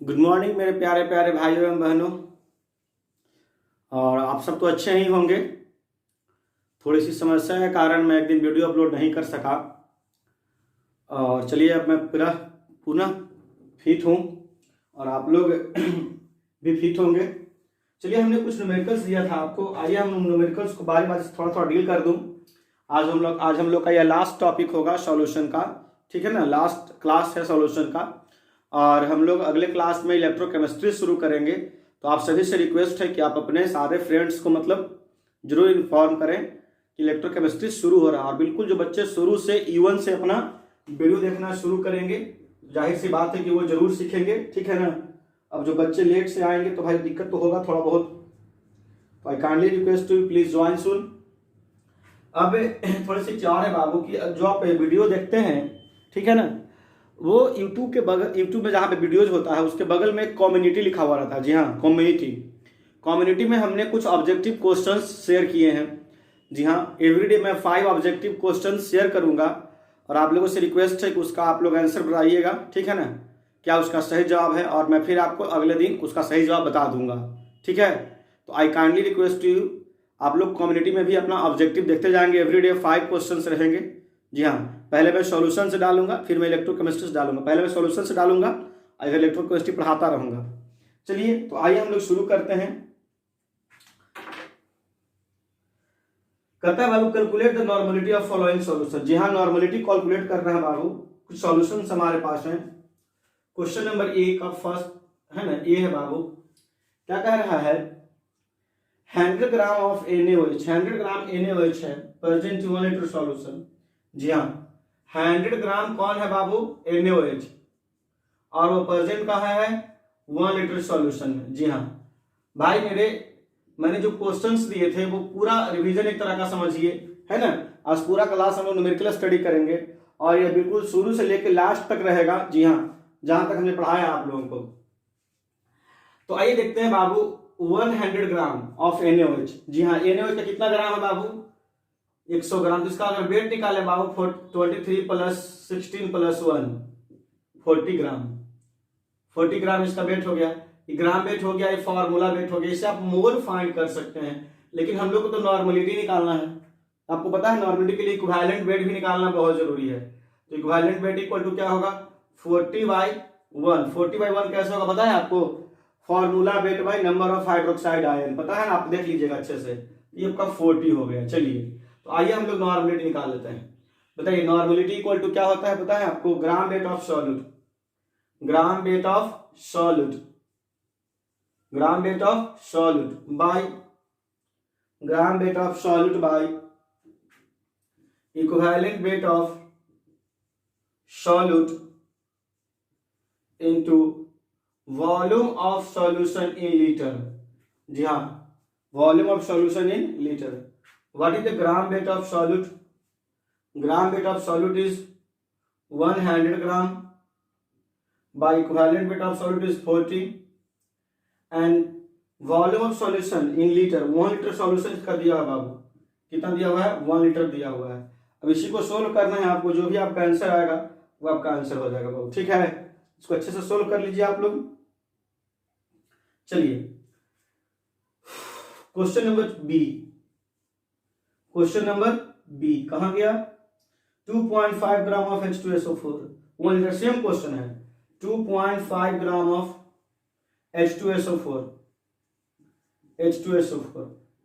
Good morning मेरे प्यारे प्यारे भाइयों एवं बहनों। और आप सब तो अच्छे ही होंगे। थोड़ी सी समस्या के कारण मैं एक दिन वीडियो अपलोड नहीं कर सका। और चलिए अब मैं पूरा पुनः फिट हूँ और आप लोग भी फिट होंगे। चलिए हमने कुछ न्यूमेरिकल्स दिया था आपको, आइए हम न्यूमेरिकल्स को बारी बारी से थोड़ा थोड़ा डील कर दूँ। आज हम लोग का यह लास्ट टॉपिक होगा सॉल्यूशन का, ठीक है ना। लास्ट क्लास है सॉल्यूशन का और हम लोग अगले क्लास में इलेक्ट्रोकेमिस्ट्री शुरू करेंगे। तो आप सभी से रिक्वेस्ट है कि आप अपने सारे फ्रेंड्स को मतलब जरूर इन्फॉर्म करें कि इलेक्ट्रोकेमिस्ट्री शुरू हो रहा है। और बिल्कुल जो बच्चे शुरू से E1 से अपना वीडियो देखना शुरू करेंगे, जाहिर सी बात है कि वो जरूर सीखेंगे, ठीक है ना। अब जो बच्चे लेट से आएंगे तो भाई दिक्कत तो होगा थोड़ा बहुत। तो I kindly request you please join soon. अब थोड़ी सी चार है बाबू की, जो आप वीडियो देखते हैं, ठीक है ना, वो यूट्यूब के बगल, यूट्यूब में जहाँ पे वीडियोज होता है उसके बगल में कम्युनिटी लिखा हुआ रहता है। जी हाँ, कम्युनिटी में हमने कुछ ऑब्जेक्टिव क्वेश्चंस शेयर किए हैं। जी हाँ, एवरीडे मैं 5 ऑब्जेक्टिव क्वेश्चंस शेयर करूंगा और आप लोगों से रिक्वेस्ट है कि उसका आप लोग आंसर बताइएगा, ठीक है ना, क्या उसका सही जवाब है। और मैं फिर आपको अगले दिन उसका सही जवाब बता दूंगा, ठीक है। तो आई काइंडली रिक्वेस्ट यू, आप लोग कम्युनिटी में भी अपना ऑब्जेक्टिव देखते जाएंगे। एवरीडे 5 क्वेश्चंस रहेंगे। जी हाँ, पहले मैं सॉल्यूशन से डालूंगा, फिर मैं इलेक्ट्रोकेमिस्ट्री से डालूंगा। पहले मैं सॉल्यूशन से डालूंगा और इलेक्ट्रोकेमिस्ट्री पढ़ाता रहूंगा। चलिए तो आइए हम लोग शुरू करते हैं। कहता है बाबू calculate the normality of following solution. जी हाँ, नॉर्मलिटी कैलकुलेट कर रहे हैं बाबू। कुछ सॉल्यूशन हमारे पास हैं। क्वेश्चन नंबर ए का फर्स्ट है ना, ए है बाबू। क्या कह रहा है, 100 gram of NaOH, 100 gram NaOH है प्रेजेंट 1 लीटर सॉल्यूशन। जी हाँ, 100 ग्राम कौन है बाबू, NaOH, और वो प्रेजेंट कहाँ है, 1 लीटर सॉल्यूशन में। जी हाँ भाई, मैंने जो क्वेश्चंस दिए थे वो पूरा रिवीजन एक तरह का समझिए, है ना। आज पूरा क्लास हम लोग न्यूमेरिकल स्टडी करेंगे और ये बिल्कुल शुरू से लेकर लास्ट तक रहेगा। जी हाँ, जहां तक हमने पढ़ाया आप लोगों को। तो आइए देखते हैं बाबू, 100 ग्राम ऑफ NaOH। जी हाँ, NaOH का कितना ग्राम है बाबू, 100 ग्राम। तो इसका अगर वेट निकाले बाबू 23 प्लस 16 प्लस 1, 40 ग्राम। 40 ग्राम इसका वेट हो गया, ग्राम वेट हो गया, ये फॉर्मूला वेट हो गया। इससे आप मोल फाइंड कर सकते हैं, लेकिन हम लोग को तो नॉर्मलिटी निकालना है। आपको पता है नॉर्मलिटी के लिए इक्विवेलेंट वेट भी निकालना बहुत जरूरी है। तो इक्विवेलेंट वेट इक्वल टू क्या होगा, 40/1। 40/1 कैसे होगा पता है आपको, formula weight by number of hydroxide ion, पता है ना, आप देख लीजिएगा अच्छे से। ये आपका 40 हो गया। चलिए तो आइए हम लोग नॉर्मलिटी निकाल लेते हैं। बताइए नॉर्मलिटी इक्वल टू क्या होता है, पता है आपको, gram weight of solute, gram weight of solute, gram weight of solute by gram weight of solute by equivalent weight of solute into volume of solution in litre. जी हाँ, volume of solution in litre. What is the gram weight of solute, gram weight of solute is 100 gram by equivalent weight of solute is 40 and volume of solution in liter, 1 litre solution का दिया हुआ बाबू, कितना दिया हुआ है, 1 litre दिया हुआ है। अब इसी को सोल्व करना है आपको, जो भी आपका आंसर आएगा वो आपका आंसर हो जाएगा बाबू, ठीक है। इसको अच्छे से सोल्व कर लीजिए आप लोग। चलिए question number B, question number B कहां गया, 2.5 gram of H2SO4, 1 litre, same question है। 2.5 gram of H2SO4,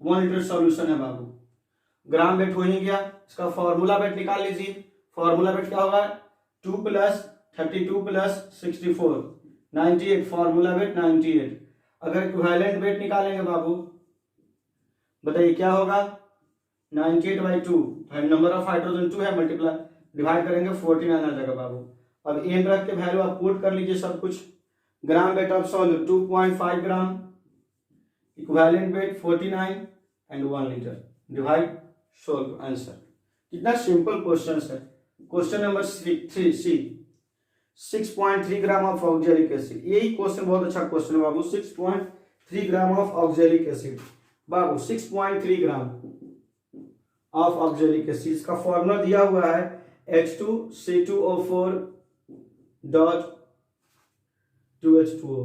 1 litre solution है बाबू। ग्राम वेट हो ही गया, इसका फॉर्मूला वेट निकाल लीजिए। फॉर्मूला वेट क्या होगा, 2 प्लस 32 प्लस 64, 98, फॉर्मूला वेट 98। अगर इक्विवेलेंट वेट निकालेंगे बाबू, बताइए क्या होगा, 98/2, नंबर ऑफ हाइड्रोजन 2 है, मल्टीप्लाई डिवाइड करेंगे 49 आ जाएगा बाबू। अब एन रख के वैल्यू आप पुट कर लीजिए सब कुछ। Gram weight of solute 2.5 gram, equivalent weight 49 and 1 litre, divide solve answer. कितना सिंपल क्वेश्चन है। Question number 3 C, 6.3 gram of oxalic acid. यही क्वेश्चन बहुत अच्छा क्वेश्चन है बाबू, 6.3 ग्राम ऑफ ऑक्जेलिक एसिड बाबू, 6.3 ग्राम ऑफ ऑक्जेलिक एसिड। इसका formula दिया हुआ है H2C2O4 dot 2H2O,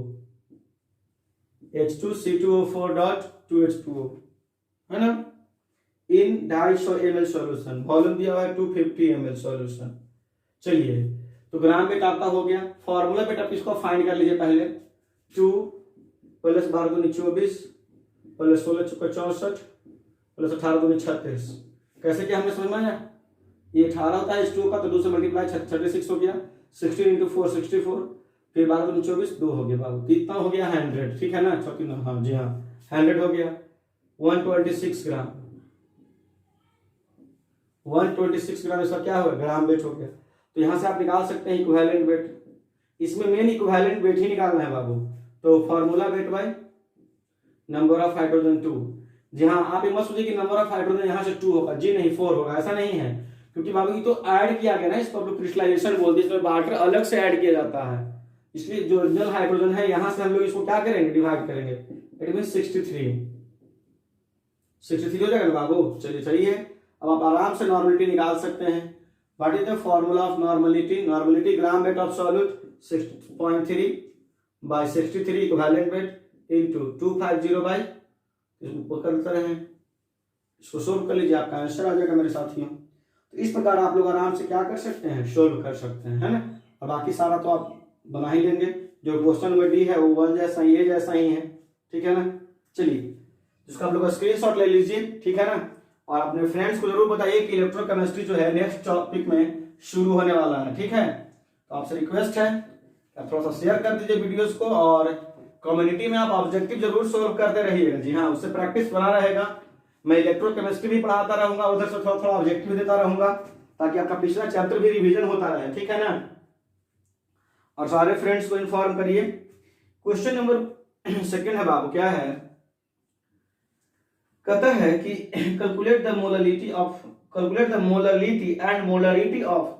H2C2O4 dot 2H2O, है ना, इन 250 ml सॉल्यूशन, वॉल्यूम दिया हुआ है 250 ml सॉल्यूशन। चलिए, तो ग्राम बेट आपका हो गया। फॉर्मूला बेट आप इसको फाइंड कर लीजिए पहले, 2 प्लस 12 दूनी 24 प्लस 16 चौका 64 प्लस 18 दूनी 36। कैसे क्या हमें समझ में आया? ये 18 होता है H2O का, तो 2 से मल्टीप्लाई 36 हो गया, 16 इंटू 4 64, फिर 12 दूनी 24, 2 हो गया बाबू, कितना हो गया 100, ठीक है ना, चौकी ना, हाँ जी हाँ 100 हो गया, 126 ग्राम, 126 ग्राम इसका क्या होगा, ग्राम वेट हो गया। तो यहाँ से आप निकाल सकते हैं इक्विवेलेंट वेट, इसमें मेन इक्विवेलेंट वेट ही निकालना है बाबू। तो formula weight by number of hydrogen 2। जी हाँ, आप ये मत सोचिए कि नंबर ऑफ हाइड्रोजन यहाँ से 2 होगा, जी नहीं 4 होगा, ऐसा नहीं है, क्योंकि बाबू ये तो ऐड किया गया ना, इसको आप लोग क्रिस्टलाइजेशन बोलते हैं, इसमें वाटर अलग से ऐड किया जाता है, इसलिए जो ओरिजिनल हाइड्रोजन है यहाँ से हम लोग इसको क्या करेंगे, डिवाइड करेंगे, इट मीन 63 हो जाएगा बाबू। चलिए सही है, अब आप आराम से नॉर्मलिटी निकाल सकते हैं। What is the formula of normality? Normality gram weight of solute 6.3 by 63 equivalent weight into 250 by, इसको करते रहें, इसको सोल्व कर लीजिए, आपका आंसर आ जाएगा मेरे साथियों। तो इस प्रकार आप लोग आराम से क्या कर सकते हैं, सोल्व कर सकते हैं, है ना। और बाकी सारा तो आप बना ही लेंगे, जो क्वेश्चन नंबर डी है वो 1 जैसा ही, ये जैसा ही है, ठीक है ना। चलिए, इसका आप लोग स्क्रीनशॉट ले लीजिए, ठीक है ना, और अपने फ्रेंड्स को जरूर बताइए कि इलेक्ट्रोकेमिस्ट्री जो है नेक्स्ट टॉपिक में शुरू होने वाला है, ठीक है। तो आपसे रिक्वेस्ट है आप थोड़ा सा शेयर कर दीजिए वीडियोस को, और कम्युनिटी में आप ऑब्जेक्टिव जरूर सोल्व करते रहिएगा। जी हाँ, उससे प्रैक्टिस बना रहेगा। मैं इलेक्ट्रोकेमिस्ट्री भी पढ़ाता रहूंगा, उधर से थोड़ा थोड़ा ऑब्जेक्टिव देता रहूंगा, ताकि आपका पिछला चैप्टर भी रिवीजन होता रहे, ठीक है ना। और सारे फ्रेंड्स को इन्फॉर्म करिए। क्वेश्चन नंबर सेकंड है बाबू, क्या है, कहता है कि calculate the molality and molarity of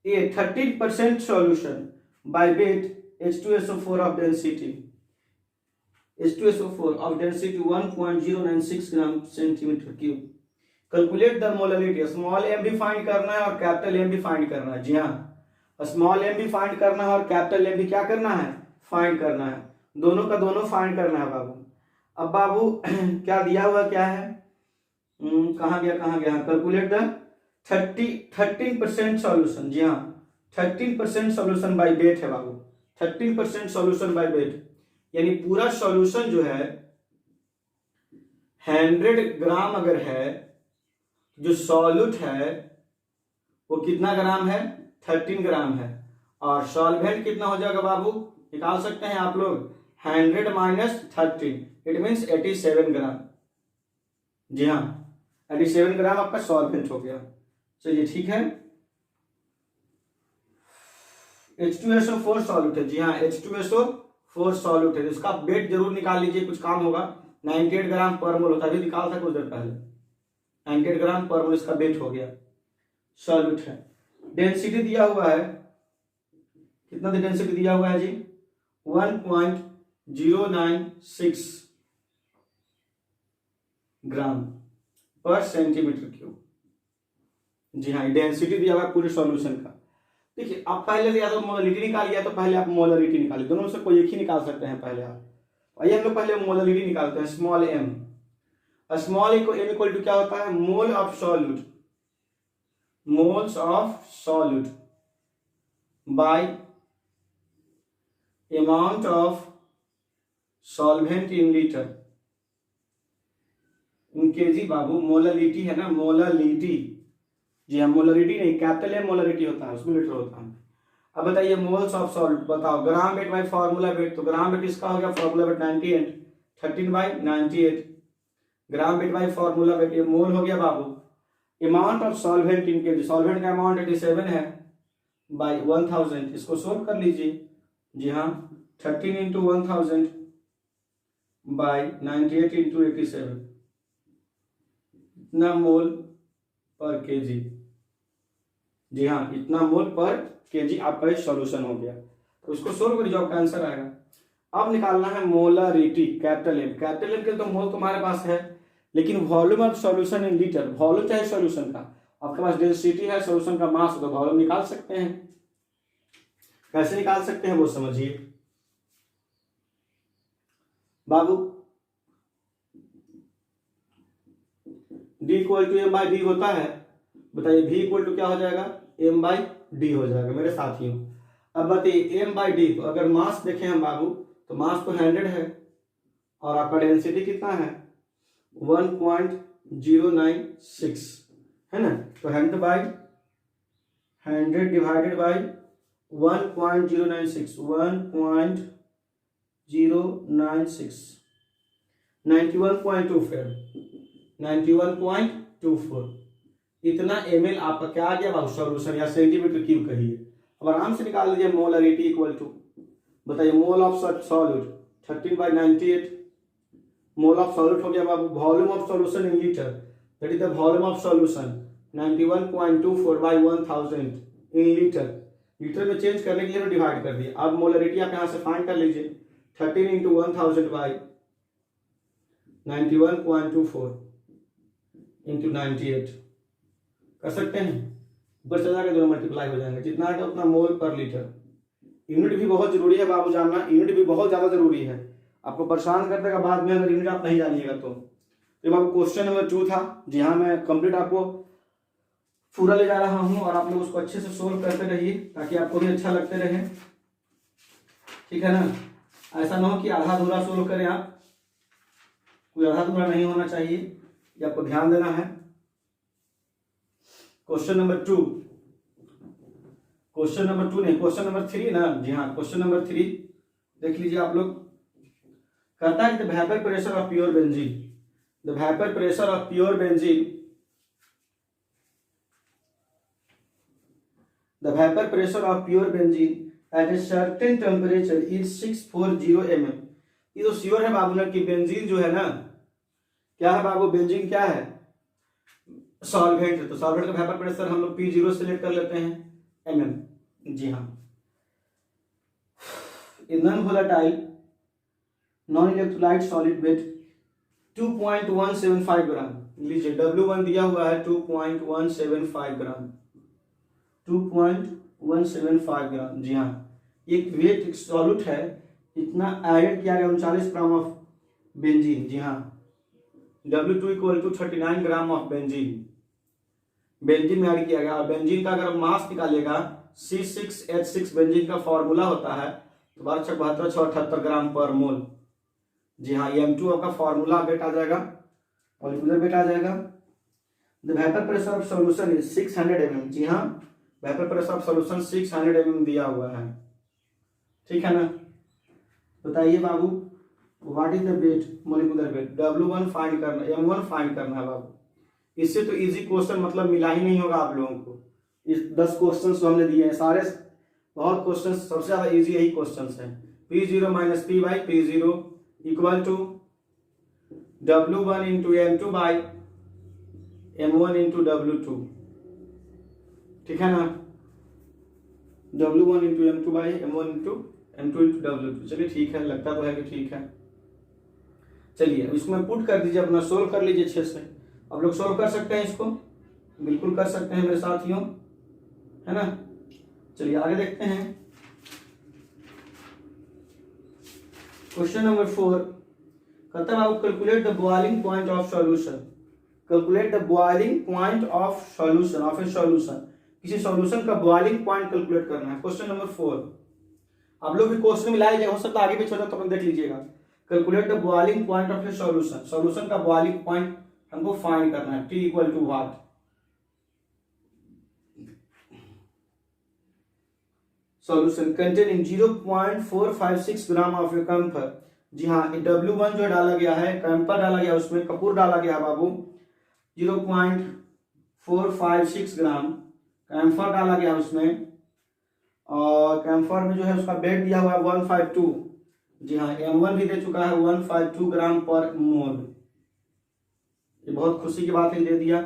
A 13% solution by weight H2SO4 of density 1.096 gram centimetre cube. Calculate the molality, small m भी फाइंड करना है और कैपिटल M भी फाइंड करना है। जी हाँ, स्मॉल m भी फाइंड करना है और कैपिटल M भी क्या करना है, फाइंड करना है, दोनों का दोनों फाइंड करना है बाबू। अब बाबू क्या दिया हुआ क्या है, कहाँ गया, कैलकुलेट द 13% सॉल्यूशन। जी हाँ, 13% सॉल्यूशन बाय वेट है बाबू, 13% सॉल्यूशन बाय वेट, यानी पूरा सॉल्यूशन जो है 100 ग्राम अगर है, जो सॉल्यूट है वो कितना ग्राम है, 13 ग्राम है, और सॉल्वेंट कितना हो जाएगा बाबू, निकाल सकते हैं आप लोग, 100 माइनस 13 इट मीन्स 87 ग्राम। जी हाँ, 87 ग्राम आपका सॉल्वेंट हो गया। चलिए ठीक है, H2SO4 सॉल्यूट है। जी हाँ, H2SO4 सॉल्यूट है, इसका वेट जरूर निकाल लीजिए, कुछ काम होगा। 98 ग्राम पर मोल होता है, अभी निकाल था कुछ देर पहले, 98 ग्राम पर मोल इसका वेट हो गया, सॉल्यूट है। डेंसिटी दिया हुआ है, कितना डेंसिटी दिया हुआ है जी, 1.096 ग्राम पर सेंटीमीटर क्यूब। जी हाँ, डेंसिटी दिया हुआ है पूरे सॉल्यूशन का। देखिए, आप पहले से या तो मोलारिटी निकालिए, तो पहले आप मोलारिटी निकालिए, दोनों में से कोई एक ही निकाल सकते हैं पहले आप। आइए हम लोग पहले मोलारिटी निकालते हैं, small m। Small m equal to क्या होता है, mole of solute, moles of solute by amount of solvent in litre in KG बाबू। मोलारिटी है ना, मोलारिटी। जी हाँ, मोलारिटी नहीं, कैपिटल M मोलारिटी होता है, उसमें लीटर होता है। अब बताइए मोल्स ऑफ सॉल्ट, बताओ gram weight by formula weight, तो ग्राम वेट इसका हो गया formula weight 98, 13 by 98 gram weight by formula weight, ये मोल हो गया बाबू। Amount of solvent in KG, solvent का अमाउंट 87 है बाय 1000, इसको सोल्व कर लीजिए। जी हाँ, 13 इंटू 1000 बाय 98 इंटू 87, इतना मोल पर केजी। जी हाँ, इतना मोल पर केजी आपका सॉल्यूशन हो गया। तो इसको सोल्व करिए, आपका आंसर आएगा। अब निकालना है molarity, capital M। Capital M के तो मोल तुम्हारे पास है, लेकिन volume of solution in litre, volume चाहे सॉल्यूशन का, आपके पास डेंसिटी है, सॉल्यूशन का मास, तो वॉल्यूम निकाल सकते हैं। कैसे निकाल सकते हैं वो समझिए। बाबू D equal to M by D होता है, बताइए V इक्वल टू क्या हो जाएगा, m बाई डी हो जाएगा मेरे साथियों। अब बताइए m बाई डी, तो अगर मास देखें हम बाबू तो मास तो 100 है और आपका डेंसिटी कितना है 1.096 है ना, तो 100 बाई 100 डिवाइडेड बाई 1.096 91.24 इतना ml आपका क्या आ गया बाबू सॉल्यूशन, या सेंटीमीटर क्यूब कहिए। अब आराम से निकाल लीजिए मोलरिटी इक्वल टू, बताइए mole of solute 13/98 mole of solute हो गया बाबू। Volume of solution in litre, that is the volume of solution 91.24/1000 in litre. Litre में चेंज करने के लिए डिवाइड कर दिया। अब मोलरिटी आप यहाँ से फाइंड कर लीजिए 13 इंटू 1000/91.24 इंटू 98 कर सकते हैं, ऊपर चला के दोनों मल्टीप्लाई हो जाएंगे, जितना है उतना मोल पर लीटर। यूनिट भी बहुत जरूरी है बाबू जानना, यूनिट भी बहुत ज्यादा जरूरी है, आपको परेशान कर देगा बाद में अगर यूनिट आप नहीं जानिएगा तो। ये बाबू क्वेश्चन नंबर 2 था, जी हाँ मैं कंप्लीट आपको पूरा ले जा रहा हूँ और आप लोग उसको अच्छे से सोल्व करते रहिए ताकि आपको भी अच्छा लगते रहे, ठीक है ना। ऐसा ना हो कि आधा अधूरा सोल्व करें आप, कोई आधा अधूरा नहीं होना चाहिए, ये आपको ध्यान देना है। क्वेश्चन नंबर 2 नहीं, क्वेश्चन नंबर 3 ना, जी हाँ क्वेश्चन नंबर 3 देख लीजिए आप लोग। कहता है the vapour pressure of pure benzene, the vapour pressure of pure benzene, the vapour pressure of pure benzene at a certain temperature is 640 mm। ये तो श्योर है बाबू ना कि बेंजीन जो है ना, क्या है बाबू, बेंजीन क्या है, सॉल्वेंट है, तो सॉल्वेंट का वेपर प्रेशर हम लोग P0 सिलेक्ट कर लेते हैं mm, जी हाँ। Non volatile non electrolyte solid weight 2.175 gram, लीजिए W1 दिया हुआ है 2.175 ग्राम, 2.175 ग्राम, जी हाँ। एक वेट एक सॉल्यूट है, इतना ऐड किया गया 39 ग्राम ऑफ बेंजीन, जी हाँ। W2 equal to 39 gram of benzene, benzene में ऐड किया गया। बेंजीन का अगर मास निकालिएगा C6H6 बेंजीन का फॉर्मूला होता है तो 1272 ग्राम पर मोल, जी हाँ। M2 आपका फॉर्मूला वेट आ जाएगा, मॉलिक्यूलर वेट आ जाएगा। The vapour pressure of solution is 600 mm, जी हाँ vapour pressure of solution 600 mm दिया हुआ है, ठीक है ना। बताइए बाबू what is the weight, molecular weight, W1 find करना, M1 फाइंड करना है बाबू। इससे तो इजी क्वेश्चन मतलब मिला ही नहीं होगा आप लोगों को। इस 10 क्वेश्चन जो हमने दिए हैं सारे बहुत क्वेश्चन, सबसे ज्यादा इजी यही क्वेश्चन है। P0 minus P by P0 equal to W1 into M2 by M1 into W2, ठीक है ना। W1 into M2 by M1 into M2 into W2, चलिए ठीक है, लगता तो है कि ठीक है। चलिए इसमें पुट कर दीजिए, अपना सोल्व कर लीजिए अच्छे से। आप लोग सोल्व कर सकते हैं इसको, बिल्कुल कर सकते हैं मेरे साथियों, है ना। चलिए आगे देखते हैं। क्वेश्चन नंबर 4 कहता है calculate the boiling point of solution, calculate the boiling point of solution, of a solution, किसी सॉल्यूशन का बॉइलिंग पॉइंट कैलकुलेट करना है। क्वेश्चन नंबर 4 आप लोग भी क्वेश्चन मिलाया जाए, हो सकता है आगे पीछे हो तो देख लीजिएगा। Calculate the boiling point of a solution, solution का बॉइलिंग पॉइंट हमको फाइंड करना है। T equal to what, solution containing 0.456 gram of a camphor, जी हाँ W1 जो डाला गया है, कैम्फर डाला गया, उसमें कपूर डाला गया बाबू 0.456 ग्राम कैम्फर डाला गया उसमें, और कैम्फर में जो है उसका वेट दिया हुआ है 152, जी हाँ। M1 भी दे चुका है 152 ग्राम पर मोल। ये बहुत खुशी की बात है, दे दिया,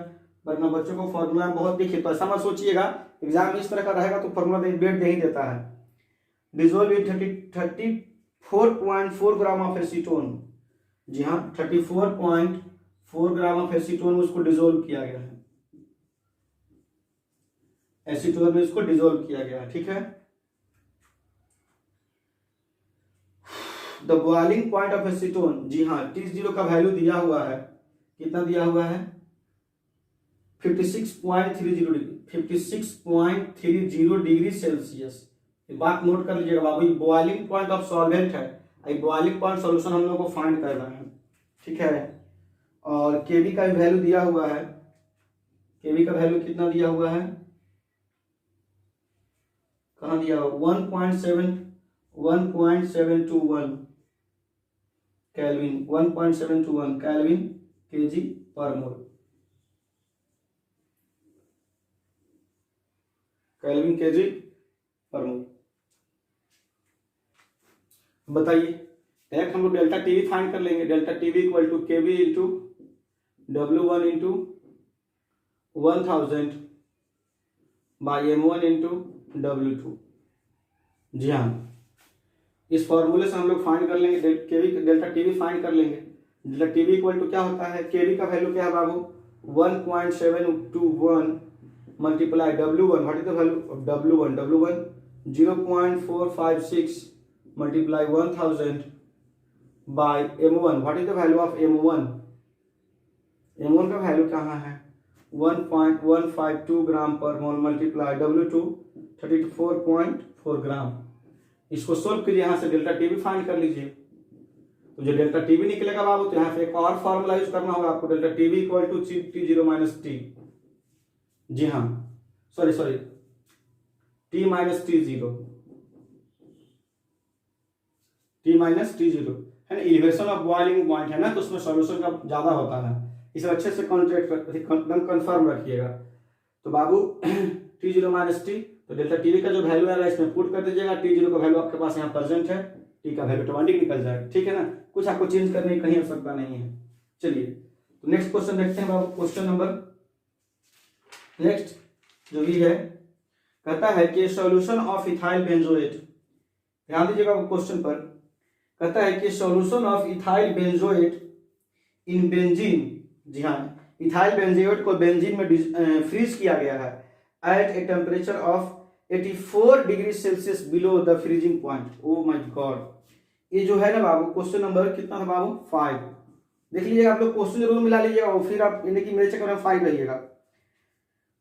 वरना बच्चों को फॉर्मूला बहुत दिखे तो ऐसा मत सोचिएगा एग्जाम में इस तरह का रहेगा तो फॉर्मूला वेट दे ही देता है। Dissolve in 34.4 gram of acetone, जी हाँ 34.4 ग्राम ऑफ एसीटोन में उसको डिजोल्व किया गया है, एसीटोन में इसको डिजोल्व किया गया है, ठीक है। The boiling point of acetone, जी हाँ T0 का वैल्यू दिया हुआ है, कितना दिया हुआ है 56.30 डिग्री सेल्सियस। बात नोट कर लीजिएगा बाबू, बॉइलिंग पॉइंट ऑफ सॉल्वेंट है, बॉइलिंग पॉइंट सॉल्यूशन हम लोग को फाइंड करना है, ठीक है। और केवी का भी वैल्यू दिया हुआ है, केवी का वैल्यू कितना दिया हुआ है, कहाँ दिया हुआ 1.721 केल्विन, 1.721 केल्विन केजी पर मोल, केल्विन केजी पर मोल। बताइए डायरेक्ट हम लोग डेल्टा टीवी फाइंड कर लेंगे, delta TV equal to KV into W1 into 1000 by M1 into W2। जी हाँ, इस फॉर्मूले से हम लोग फाइंड कर लेंगे केवी, डेल्टा टीवी फाइंड कर लेंगे। डेल्टा टीवी इक्वल टू क्या होता है, केवी का वैल्यू क्या है बाबू 1.721 multiply W1, what is the value of W1, W1 0.456 multiply 1000 by M1, what is the value of M1, M1 का वैल्यू कहाँ है 1.152 ग्राम पर मोल मल्टीप्लाई W2 34.4 ग्राम। इसको सोल्व कीजिए, यहाँ से डेल्टा टीवी फाइंड कर लीजिए। तो जो डेल्टा टीवी निकलेगा बाबू, तो यहाँ पे एक और फॉर्मूला यूज करना होगा आपको, delta TV equal to T0 minus T, जी हाँ sorry T minus T0, T minus T0 है ना, इलिवेशन ऑफ बॉइलिंग पॉइंट है ना, तो उसमें सॉल्यूशन का ज्यादा होता है, इसे अच्छे से कंफर्म रखिएगा। तो बाबू T0 माइनस टी, तो डेल्टा टीवी का जो वैल्यू है इसमें पुट कर दीजिएगा, T0 का वैल्यू आपके पास यहाँ प्रेजेंट है, टी का वैल्यू 20 निकल जाएगा, ठीक है ना, कुछ आपको चेंज करने की कहीं आवश्यकता नहीं है। चलिए तो नेक्स्ट क्वेश्चन देखते हैं बाबू, क्वेश्चन नंबर नेक्स्ट जो भी है, कहता है कि सॉल्यूशन ऑफ इथाइल बेंजोएट, ध्यान दीजिएगा क्वेश्चन पर, कहता है कि solution of ethyl benzoate in benzene, जी हाँ इथाइल बेंजोएट को बेंजीन में फ्रीज किया गया है at a temperature of 84 degree Celsius below the freezing point. Oh my god, ये जो है ना बाबू क्वेश्चन नंबर कितना था बाबू 5, देख लीजिएगा आप लोग, क्वेश्चन जरूर मिला लीजिएगा और फिर आप यानी कि मेरे चक्कर में 5 रहिएगा।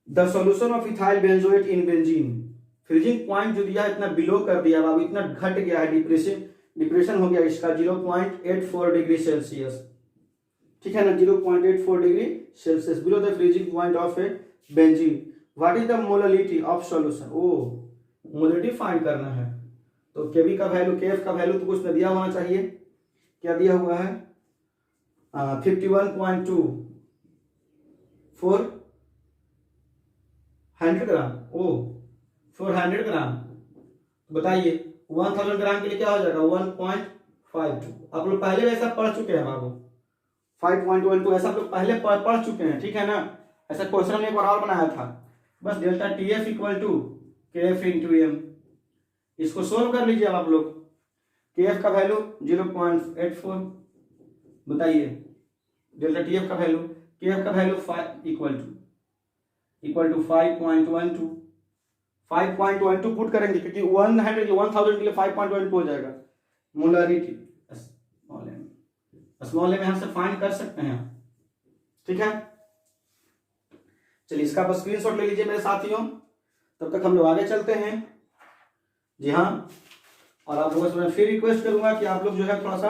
The solution of ethyl benzoate in benzene, freezing point जो दिया है इतना बिलो कर दिया बाबू, इतना घट गया है, डिप्रेशन हो गया इसका 0.84 डिग्री सेल्सियस, ठीक है ना, 0.84 degree Celsius below the freezing point of a benzene. What is the molality of solution, oh molality find करना है, तो केवी का वैल्यू, केएफ का वैल्यू तो कुछ न दिया होना चाहिए, क्या दिया हुआ है 51.2 400 ग्राम, ओ 400 ग्राम, बताइए 1000 ग्राम के लिए क्या हो जाएगा 1.52, आप लोग पहले वैसा पढ़ चुके हैं बाबू, 5.12 ऐसा आप लोग पहले पढ़ चुके हैं, ठीक है ना, ऐसा क्वेश्चन हमने एक बार और बनाया था। बस delta TF equal to KF into M, इसको सोल्व कर लीजिए अब आप लोग, केएफ का वैल्यू 0.84, बताइए डेल्टा टीएफ का वैल्यू, केएफ का वैल्यू 5 इक्वल टू 5.12 पुट करेंगे, क्योंकि 1000 के लिए 5.12 हो जाएगा। मोलरिटी स्मॉल एम यहाँ से फाइंड कर सकते हैं, ठीक है। चलिए इसका बस स्क्रीनशॉट ले लीजिए मेरे साथियों, तब तक हम लोग आगे चलते हैं, जी हाँ। और आप लोगों से मैं फिर रिक्वेस्ट करूंगा कि आप लोग जो है थोड़ा सा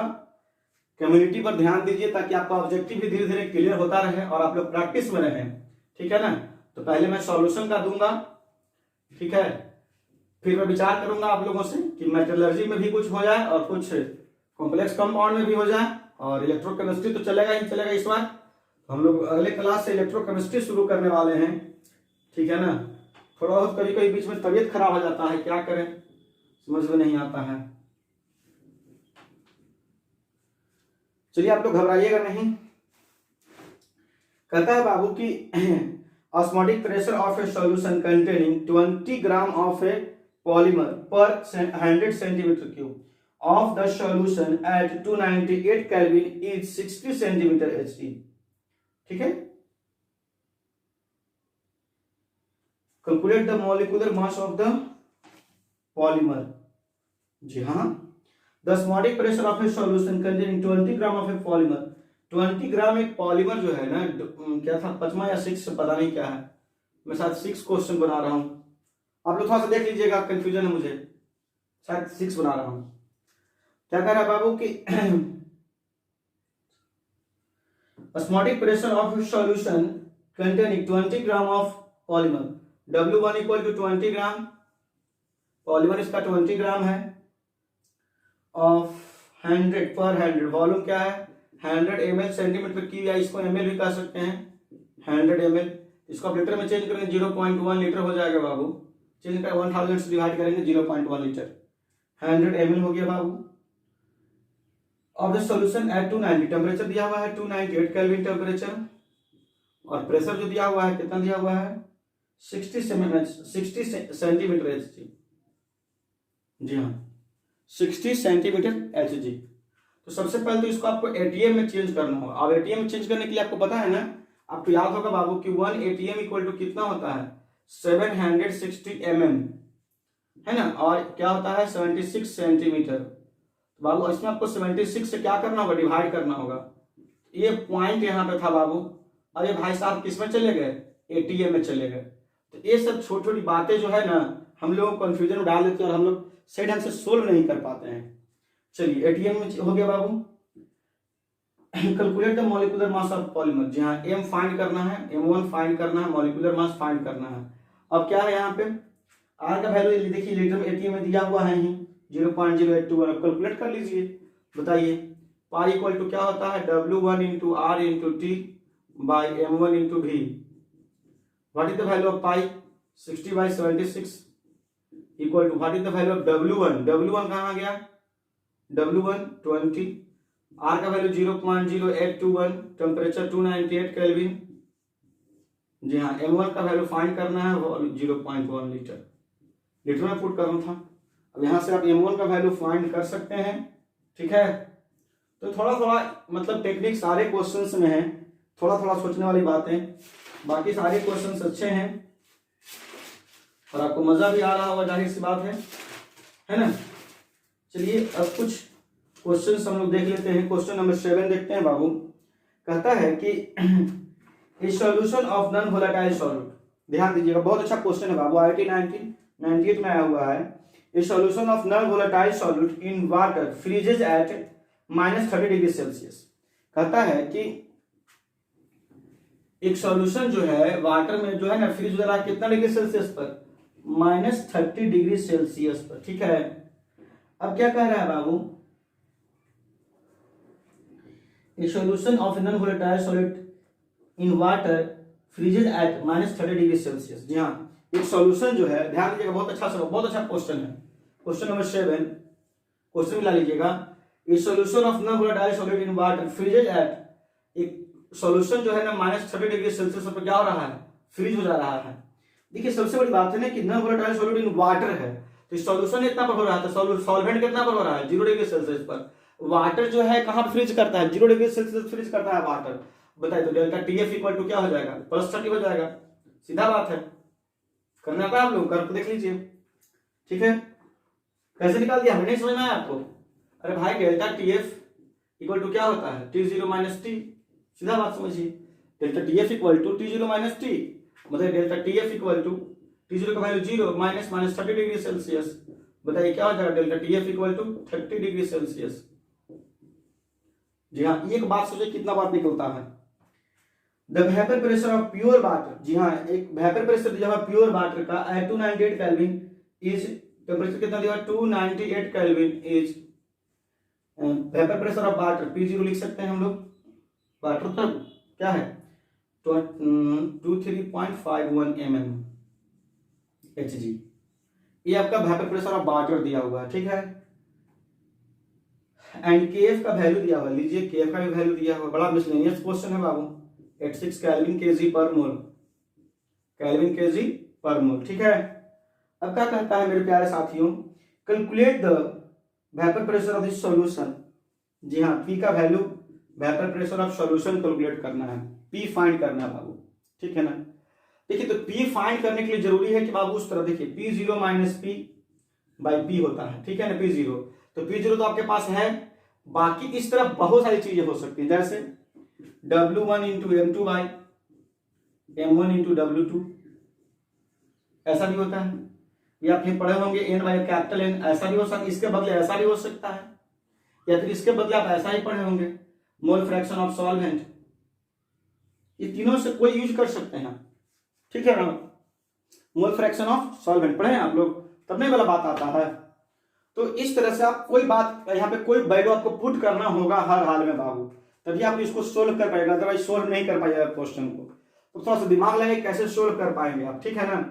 कम्युनिटी पर ध्यान दीजिए, ताकि आपका ऑब्जेक्टिव भी धीरे धीरे क्लियर होता रहे और आप लोग प्रैक्टिस में रहें, ठीक है ना। तो पहले मैं सॉल्यूशन का दूंगा, ठीक है, फिर मैं विचार करूंगा आप लोगों से कि मेटलर्जी में भी कुछ हो जाए और कुछ कॉम्प्लेक्स कंपाउंड में भी हो जाए, और इलेक्ट्रोकेमिस्ट्री तो चलेगा ही चलेगा इस बार। तो हम लोग अगले क्लास से इलेक्ट्रोकेमिस्ट्री शुरू करने वाले हैं, ठीक है ना। थोड़ा बहुत कभी कभी बीच में तबीयत खराब हो जाता है, क्या करें समझ में नहीं आता है। चलिए आप लोग घबराइएगा नहीं। कहता है बाबू कि osmotic pressure of a solution containing 20 gram of A polymer पर 100 centimetre cube of the solution at 298 Kelvin is 60 centimeter Hg, ठीक है। Calculate the molecular mass of the polymer, जी हाँ, the osmotic pressure of a solution containing 20 gram of A polymer, 20 ग्राम एक polymer जो है ना, क्या था 5वां या 6, पता नहीं क्या है, मैं शायद 6 क्वेश्चन बना रहा हूं, आप लोग थोड़ा सा देख लीजिएगा, कंफ्यूजन है मुझे, शायद 6 बना रहा हूं। क्या कह रहा है बाबू कि osmotic pressure of a solution containing 20 gram of polymer, W1 equal to 20 gram, polymer इसका 20 ग्राम है, ऑफ 100 पर 100, वॉल्यूम क्या है 100 ml सेंटीमीटर की, या इसको ml भी कह सकते हैं 100 ml, इसको आप लीटर में चेंज करेंगे 0.1 लीटर हो जाएगा बाबू, चेंज कर 1000 से डिवाइड करेंगे 0.1 लीटर, 100 ml हो गया बाबू। Of the solution at 290, temperature दिया हुआ है 298 केल्विन टेम्परेचर, और प्रेशर जो दिया हुआ है कितना दिया हुआ है 60 सेंटीमीटर Hg, जी हाँ 60 सेंटीमीटर Hg। तो सबसे पहले तो इसको आपको एटीएम में चेंज करना होगा। अब एटीएम में चेंज करने के लिए आपको पता है ना, आपको याद होगा बाबू कि 1 एटीएम इक्वल टू कितना होता है 760 mm, है ना, और क्या होता है 76 सेंटीमीटर। बाबू इसमें आपको 76 से क्या करना होगा डिवाइड करना होगा, ये पॉइंट यहाँ पे था बाबू, अरे भाई साहब किस में चले गए एटीएम में चले गए। तो ये सब छोटी छोटी बातें जो है ना हम लोग कंफ्यूजन में डाल देते हैं और हम लोग सही ढंग से सोल्व नहीं कर पाते हैं। चलिए एटीएम में हो गया बाबू। Calculate the molecular mass of polymer, जी हाँ एम फाइंड करना है, M1 फाइंड करना है, मॉलिक्यूलर मास फाइंड करना है। अब क्या है यहाँ पे आर का वैल्यू देखिए लीटर में एटीएम में दिया हुआ है ही 0.0821, अब कैलकुलेट कर लीजिए, बताइए पाई इक्वल टू क्या होता है W1 into R into T by M1 into भी। What is the value of pi 60/76 equal to what is the value of W1, W1 कहाँ गया W1 20, आर का वैल्यू 0.0821, टेम्परेचर 298 केल्विन, जी हाँ M1 का value find करना है 0.1 litre, litre में put करना था। अब यहां से आप M1 का वैल्यू फाइंड कर सकते हैं, ठीक है। तो थोड़ा थोड़ा मतलब टेक्निक सारे क्वेश्चंस में है, थोड़ा थोड़ा सोचने वाली बातें, बाकी सारे क्वेश्चंस अच्छे हैं और आपको मजा भी आ रहा होगा, जाहिर सी बात है ना। चलिए अब कुछ क्वेश्चंस हम लोग देख लेते हैं। क्वेश्चन नंबर 7 देखते हैं बाबू। कहता है कि ए solution of non volatile solute, ध्यान दीजिएगा बहुत अच्छा क्वेश्चन है बाबू, IIT 1998 में आया हुआ है। A solution of non-volatile solute in water freezes at -30 degree Celsius. कहता है कि एक सॉल्यूशन जो है वाटर में जो है ना फ्रीज हो रहा है कितना डिग्री सेल्सियस पर -30 डिग्री सेल्सियस पर, ठीक है। अब क्या कह रहा है बाबू A solution of non-volatile solute in water freezes at -30 degree Celsius. जी हाँ एक सॉल्यूशन जो है, ध्यान दीजिएगा बहुत अच्छा क्वेश्चन है। क्वेश्चन नंबर 7 क्वेश्चन मिला लीजिएगा। A solution of non volatile solid in water freezes at, एक सॉल्यूशन जो है ना -30 डिग्री सेल्सियस पर क्या हो रहा है फ्रीज हो जा रहा है। देखिए सबसे बड़ी बात है ना कि non volatile solid in water है, तो सॉल्यूशन इतना पर हो रहा है, तो सॉल्वेंट कितना पर हो रहा है 0 डिग्री सेल्सियस पर। वाटर जो है कहाँ फ्रीज करता है 0 डिग्री सेल्सियस फ्रीज करता है वाटर, बताइए तो डेल्टा TF इक्वल टू क्या हो जाएगा +30 हो जाएगा, सीधा बात है। करना था आप लोग कर देख लीजिए, ठीक है। कैसे निकाल दिया हमें नहीं समझ में आया आपको? अरे भाई डेल्टा TF इक्वल टू क्या होता है T0 - T, सीधा बात समझिए। Delta TF equal to T0 - T, मतलब delta TF equal to T0 का वैल्यू 0 -30 डिग्री सेल्सियस, बताइए क्या हो जाएगा delta TF equal to 30 degree Celsius. जी हाँ एक बात सोचिए कितना बात निकलता है। The vapour pressure of pure water, जी हाँ एक वेपर प्रेशर दिया हुआ प्योर वाटर का एट 298 केल्विन इज, टेम्परेचर कितना दिया 298 kelvin is vapour pressure of water P0 लिख सकते हैं हम लोग। वाटर का क्या है 23.51 mm Hg, ये आपका वेपर प्रेशर ऑफ वाटर दिया हुआ है, ठीक है। एंड KF का वैल्यू दिया हुआ, लीजिए KF का भी वैल्यू दिया हुआ, बड़ा मिसलेनियस क्वेश्चन है बाबू। 86 केल्विन kg पर मोल, केल्विन kg पर मोल, ठीक है। अब क्या कहता है मेरे प्यारे साथियों, calculate the vapour pressure of this solution. जी हाँ P का value vapour pressure of solution calculate करना है, P फाइंड करना है बाबू, ठीक है ना। देखिए तो P फाइंड करने के लिए जरूरी है कि बाबू उस तरह देखिए P0 - P/P होता है, ठीक है ना P0। तो P0 तो आपके पास है, बाकी इस तरफ बहुत सारी चीजें हो सकती है, जैसे W1 into M2 by M1 into W2, ऐसा भी होता है। या फिर पढ़े होंगे N बाई कैपिटल N, ऐसा भी हो सकता है, इसके बदले ऐसा भी हो सकता है, या फिर इसके बदले आप ऐसा ही पढ़े होंगे मोल फ्रैक्शन ऑफ सॉल्वेंट। ये तीनों से कोई यूज कर सकते हैं, ठीक है ना। मोल फ्रैक्शन ऑफ सॉल्वेंट पढ़े हैं आप लोग, तब नहीं वाला बात आता है। तो इस तरह से आप कोई बात यहाँ पे कोई वैल्यू आपको पुट करना होगा हर हाल में बाबू, तभी आप इसको सोल्व कर पाएगा, अदरवाइज सोल्व नहीं कर पाएगा क्वेश्चन को। तो थोड़ा सा दिमाग लगे कैसे सोल्व कर पाएंगे आप, ठीक है ना।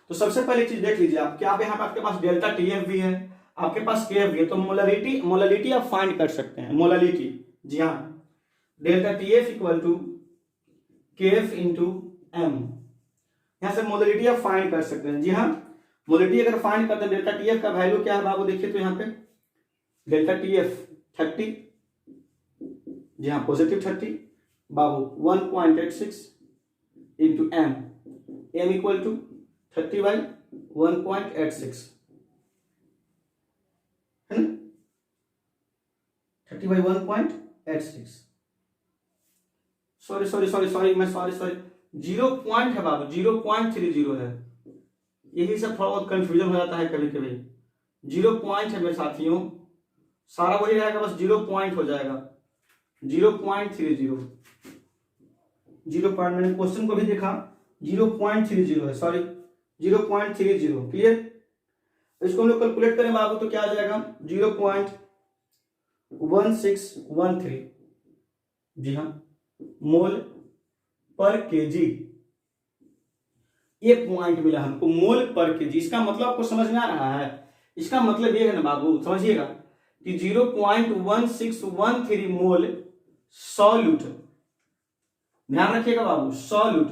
तो सबसे पहले चीज देख लीजिए आप, क्या यहाँ पे आपके पास डेल्टा TF भी है, आपके पास KF भी है, तो मोलालिटी आप फाइंड कर सकते हैं, मोलालिटी। जी हाँ, delta TF equal to KF into M, यहां से मोलालिटी आप फाइंड कर सकते हैं। जी हाँ, मोलालिटी अगर फाइंड करते हैं, डेल्टा TF का वैल्यू क्या है बाबू, देखिए तो यहाँ पे डेल्टा TF 30, जी हाँ पॉजिटिव 30 बाबू 1.86 into M equal to 30 by 1.86 है ना, 30 बाई 1.86, सॉरी 0 पॉइंट है बाबू, 0.30 है, यही सब थोड़ा बहुत कंफ्यूजन हो जाता है कभी कभी। 0 पॉइंट है मेरे साथियों, सारा वही रहेगा, बस 0 पॉइंट हो जाएगा, 0.30, 0 पॉइंट, मैंने क्वेश्चन को भी देखा 0.30 है, सॉरी 0.30, क्लियर। इसको हम लोग कैलकुलेट करें बाबू तो क्या आ जाएगा 0.1613, जी हाँ मोल पर केजी, ये पॉइंट मिला हमको मोल पर केजी। इसका मतलब आपको समझ में आ रहा है, इसका मतलब ये है ना बाबू, समझिएगा कि 0.1613 मोल सॉल्यूट, ध्यान रखिएगा बाबू, सॉल्यूट,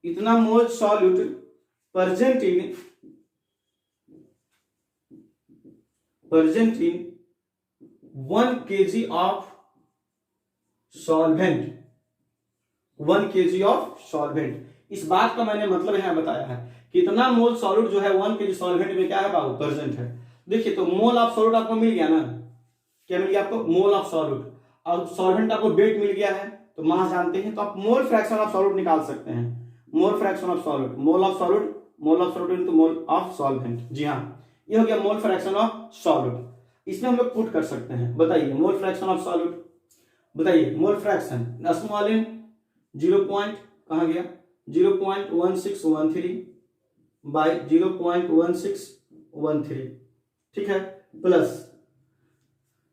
इतना मोल solute present in 1 kg of solvent, 1 kg of solvent. इस बात का मैंने मतलब यहां बताया है कि इतना मोल सॉल्यूट जो है 1 kg सॉल्वेंट में क्या है बाबू, प्रेजेंट है। देखिए तो मोल ऑफ सॉल्यूट आपको मिल गया ना, क्या मिल गया आपको, मोल ऑफ सॉल्यूट, और सॉल्वेंट आपको वेट मिल गया है, तो मास जानते हैं, तो आप मोल फ्रैक्शन ऑफ सॉल्यूट निकाल सकते हैं, mole fraction of solute, mole of solute into mole of solvent. जी हाँ, ये हो गया मोल फ्रैक्शन ऑफ सॉल्यूट, इसमें हम लोग पुट कर सकते हैं। बताइए मोल फ्रैक्शन ऑफ सॉल्यूट, बताइए mole fraction small n 0 point कहां गया 0.1613 बाई 0.1613, ठीक है, प्लस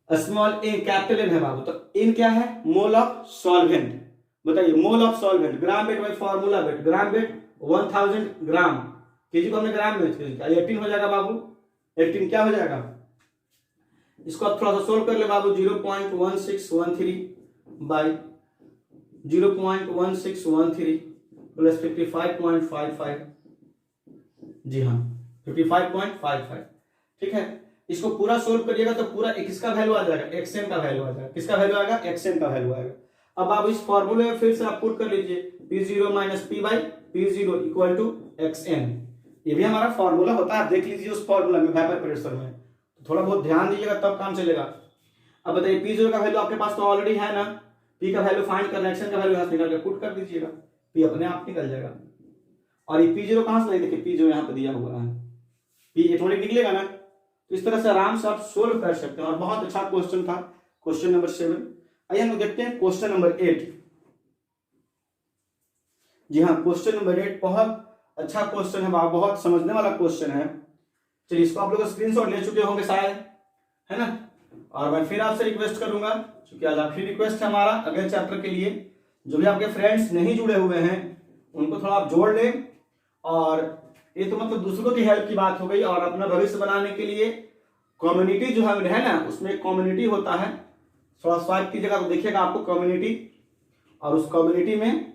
स्मॉल ए कैपिटल एन है बाबू, तो एन क्या है, मोल ऑफ सॉल्वेंट। बताइए mole of solvent, gram weight by formula weight, gram weight 1000 gram, KG को हमने ग्राम में 18 हो जाएगा बाबू, 18 क्या हो जाएगा, इसको आप थोड़ा सा सोल्व कर ले बाबू, 0.1613 बाई 0.1613 प्लस 55.55, जी हाँ 55.55, ठीक है। इसको पूरा सोल्व करिएगा तो पूरा किसका वैल्यू आ जाएगा, xn का वैल्यू आ जाएगा, किसका वैल्यू आएगा, xn का वैल्यू आएगा। अब आप इस फॉर्मूले में फिर से आप पुट कर लीजिए, P0 minus P by P0 equal to xn, ये भी हमारा फॉर्मूला होता है, आप देख लीजिए उस फॉर्मूला में वेपर प्रेशर में, तो थोड़ा बहुत ध्यान दीजिएगा तब काम चलेगा। अब बताइए P0 का वैल्यू आपके पास तो ऑलरेडी है ना, P का वैल्यू फाइंड करना, xn का वैल्यू यहां से निकाल के पुट कर दीजिएगा, P अपने आप निकल जाएगा। और ये P0 कहां से, देखिए P0 यहाँ पे दिया हुआ है, P ऑटोमेटिक निकलेगा ना, तो इस तरह से आराम से आप सोल्व कर सकते हैं। और बहुत अच्छा क्वेश्चन था क्वेश्चन नंबर 7। आइए हम देखते हैं क्वेश्चन नंबर 8। जी हाँ, क्वेश्चन नंबर 8 बहुत अच्छा क्वेश्चन है, बहुत समझने वाला क्वेश्चन है। चलिए इसको आप लोग स्क्रीनशॉट ले चुके होंगे शायद, है ना। और मैं फिर आपसे रिक्वेस्ट करूंगा, क्योंकि आज आखिरी रिक्वेस्ट है हमारा अगले चैप्टर के लिए, जो भी आपके फ्रेंड्स नहीं जुड़े हुए हैं उनको थोड़ा आप जोड़ लें। और ये तो मतलब दूसरों की हेल्प की बात हो गई, और अपना भविष्य बनाने के लिए कम्युनिटी जो है ना, उसमें कम्युनिटी होता है, थोड़ा स्वाइप कीजिएगा तो देखिएगा आपको कम्युनिटी, और उस कम्युनिटी में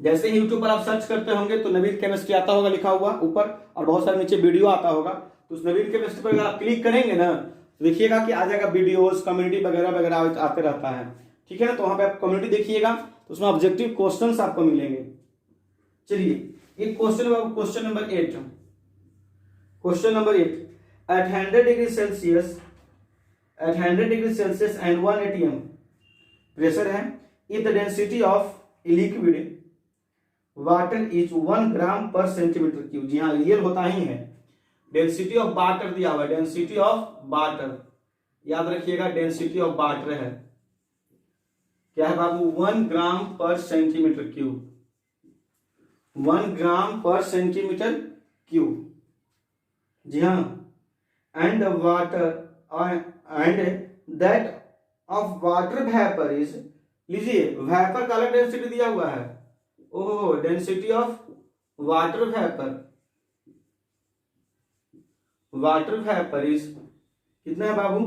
जैसे ही यूट्यूब पर आप सर्च करते होंगे तो नवीन केमिस्ट्री आता होगा लिखा हुआ ऊपर, और बहुत सारे नीचे वीडियो आता होगा, तो उस नवीन केमिस्ट्री पर अगर आप क्लिक करेंगे ना तो देखिएगा कि आ जाएगा वीडियोस, कम्युनिटी वगैरह वगैरह आते रहता है, ठीक है ना। तो वहां पे आप कम्युनिटी देखिएगा तो उसमें ऑब्जेक्टिव क्वेश्चंस आपको मिलेंगे। चलिए एक question number 8, question number 8, at 100 degree Celsius and 1 atm pressure है, if the density of liquid water is 1 gram per centimetre cube. जी हाँ, रियल होता ही है। डेंसिटी ऑफ वाटर दिया हुआ है, डेंसिटी ऑफ वाटर याद रखिएगा, डेंसिटी ऑफ वाटर है क्या है बाबू, 1 ग्राम पर सेंटीमीटर क्यूब, 1 ग्राम पर सेंटीमीटर क्यूब। जी हाँ, and water and that of water vapour is, लीजिए वेपर का अलग डेंसिटी दिया हुआ है, ओहो density of water vapour is कितना है बाबू,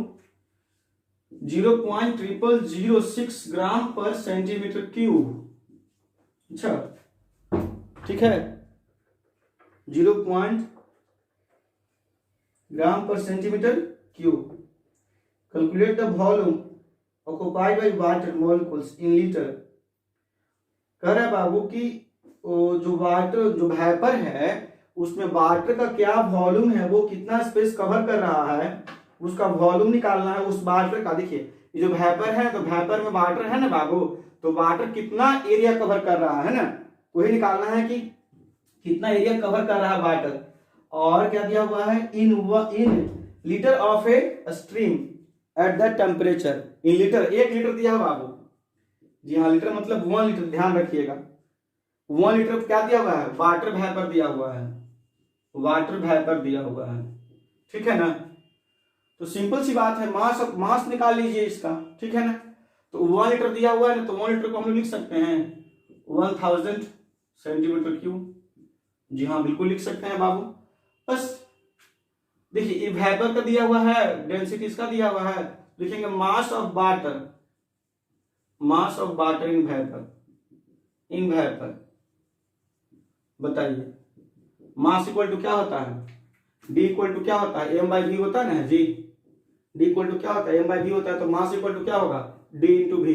0.0006 ग्राम पर सेंटीमीटर क्यूब। अच्छा ठीक है, 0 ग्राम per centimetre cube. Calculate the volume occupied by water molecules in litre. कह रहा है बाबू कि जो वाटर जो वेपर है उसमें वाटर का क्या वॉल्यूम है, वो कितना स्पेस कवर कर रहा है, उसका वॉल्यूम निकालना है उस वाटर का। देखिए ये जो वेपर है, तो वेपर में वाटर है ना बाबू, तो वाटर कितना एरिया कवर कर रहा है ना, वही निकालना है कि कितना एरिया कवर कर रहा है वाटर। और क्या दिया हुआ है, in litre of a stream at the temperature, in litre, 1 litre दिया हुआ बाबू। जी हाँ, लीटर मतलब 1 लीटर, ध्यान रखिएगा 1 लीटर क्या दिया हुआ है, वाटर वेपर दिया हुआ है, वाटर वेपर दिया हुआ है, ठीक है ना। तो सिंपल सी बात है, मास निकाल लीजिए इसका, ठीक है ना। तो 1 लीटर दिया हुआ है ना, तो 1 लीटर को हम लोग लिख सकते हैं 1000 सेंटीमीटर क्यूब। जी हाँ बिल्कुल लिख सकते हैं बाबू। बस देखिए ये वेपर का दिया हुआ है, डेंसिटी इसका दिया हुआ है, लिखेंगे mass of water in vapour. बताइए मास इक्वल टू क्या होता है, डी इक्वल टू क्या होता है, एम बाई वी होता है ना जी, डी इक्वल टू क्या होता है, एम बाई वी होता है, तो मास इक्वल टू क्या होगा, D into V,